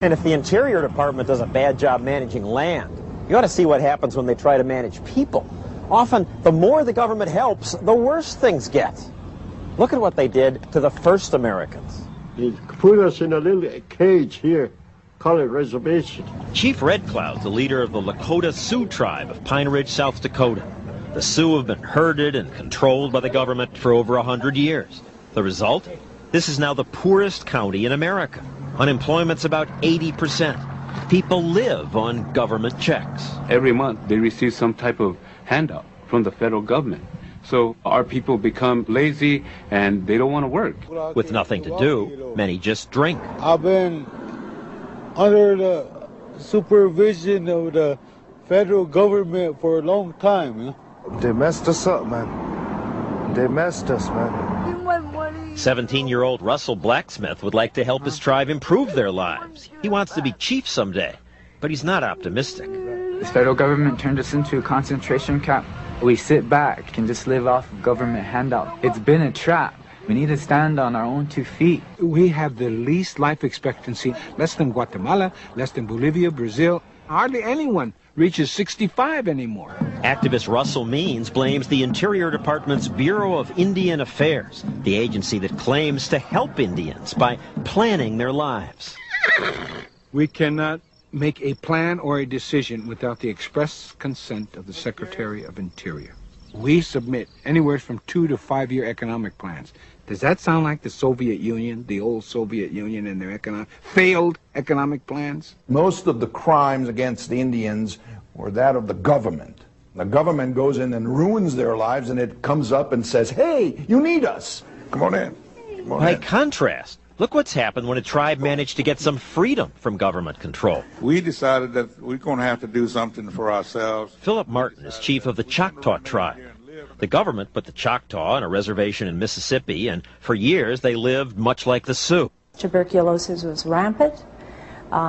And if the Interior Department does a bad job managing land, you ought to see what happens when they try to manage people. Often, the more the government helps, the worse things get. Look at what they did to the first Americans. They put us in a little cage here, call it reservation. Chief Red Cloud, the leader of the Lakota Sioux tribe of Pine Ridge, South Dakota. The Sioux have been herded and controlled by the government for over 100 years. The result? This is now the poorest county in America. Unemployment's about 80%. People live on government checks. Every month they receive some type of handout from the federal government. So our people become lazy and they don't want to work. With nothing to do, many just drink. I've been under the supervision of the federal government for a long time. You know? They messed us up, man. They messed us, man. 17-year-old Russell Blacksmith would like to help his tribe improve their lives. He wants to be chief someday, but he's not optimistic. The federal government turned us into a concentration camp. We sit back and just live off of government handout. It's been a trap. We need to stand on our own 2 feet. We have the least life expectancy, less than Guatemala, less than Bolivia, Brazil. Hardly anyone reaches 65 anymore. Activist Russell Means blames the Interior Department's Bureau of Indian Affairs, the agency that claims to help Indians by planning their lives. We cannot make a plan or a decision without the express consent of the Secretary of Interior. We submit anywhere from 2 to 5 year economic plans. Does that sound like the Soviet Union, the old Soviet Union and their failed economic plans? Most of the crimes against the Indians were that of the government. The government goes in and ruins their lives, and it comes up and says, hey, you need us. Come on in. Come on By in. contrast, look what's happened when a tribe managed to get some freedom from government control. We decided that we're going to have to do something for ourselves. Philip Martin is chief of the Choctaw tribe. The government put the Choctaw on a reservation in Mississippi, and for years they lived much like the Sioux. Tuberculosis was rampant.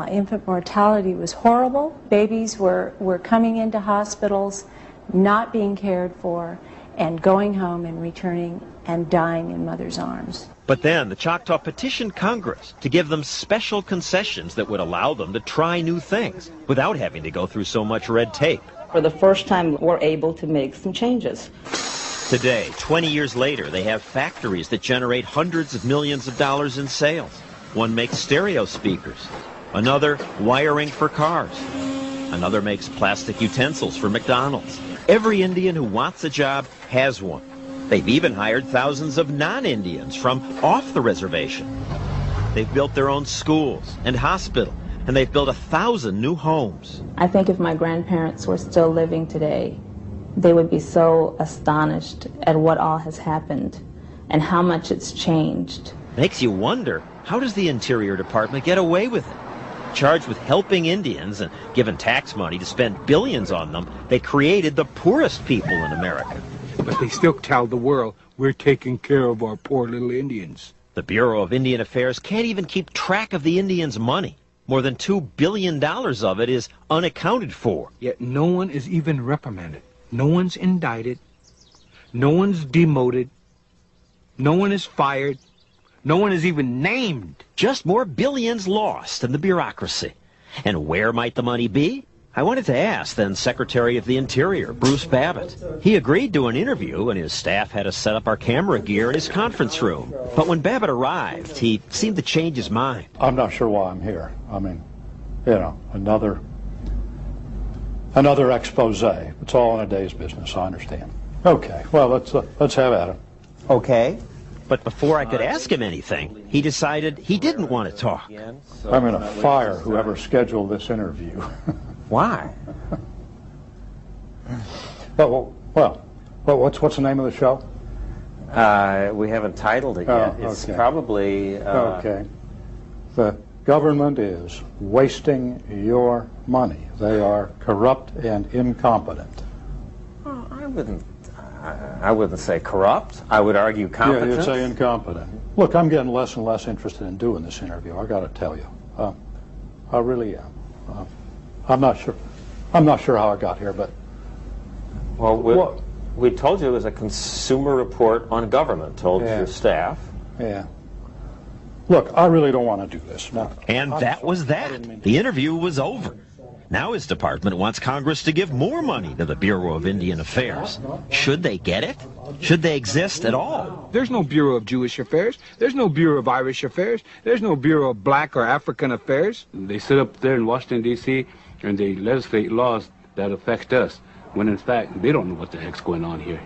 Infant mortality was horrible. Babies were coming into hospitals, not being cared for, and going home and returning and dying in mother's arms. But then the Choctaw petitioned Congress to give them special concessions that would allow them to try new things without having to go through so much red tape. For the first time, we're able to make some changes. Today, 20 years later, they have factories that generate hundreds of millions of dollars in sales. One makes stereo speakers, another wiring for cars, another makes plastic utensils for McDonald's. Every Indian who wants a job has one. They've even hired thousands of non-Indians from off the reservation. They've built their own schools and hospitals, and they've built 1,000 new homes. I think if my grandparents were still living today, they would be so astonished at what all has happened and how much it's changed. Makes you wonder, how does the Interior Department get away with it? Charged with helping Indians and given tax money to spend billions on them, they created the poorest people in America. But they still tell the world we're taking care of our poor little Indians. The Bureau of Indian Affairs can't even keep track of the Indians' money. More than $2 billion of it is unaccounted for. Yet no one is even reprimanded. No one's indicted. No one's demoted. No one is fired. No one is even named. Just more billions lost in the bureaucracy. And where might the money be? I wanted to ask then Secretary of the Interior, Bruce Babbitt. He agreed to an interview, and his staff had us set up our camera gear in his conference room. But when Babbitt arrived, he seemed to change his mind. I'm not sure why I'm here. I mean, you know, another expose. It's all in a day's business, I understand. Okay, well, let's have at it. Okay. But before I could ask him anything, he decided he didn't want to talk. I'm going to fire whoever scheduled this interview. Why? Well, what's the name of the show? We haven't titled it yet. It's okay. Probably... Okay. The government is wasting your money. They are corrupt and incompetent. Oh, I wouldn't say corrupt. I would argue competent. Yeah, you'd say incompetent. Look, I'm getting less and less interested in doing this interview. I got to tell you, I really am. I'm not sure how I got here, but well, we told you it was a consumer report on government. Told your staff. Yeah. Look, I really don't want to do this. Now, And that was that. The interview was over. Now his department wants Congress to give more money to the Bureau of Indian Affairs. Should they get it? Should they exist at all? There's no Bureau of Jewish Affairs. There's no Bureau of Irish Affairs. There's no Bureau of Black or African Affairs. They sit up there in Washington, D.C., and they legislate laws that affect us, when in fact, they don't know what the heck's going on here.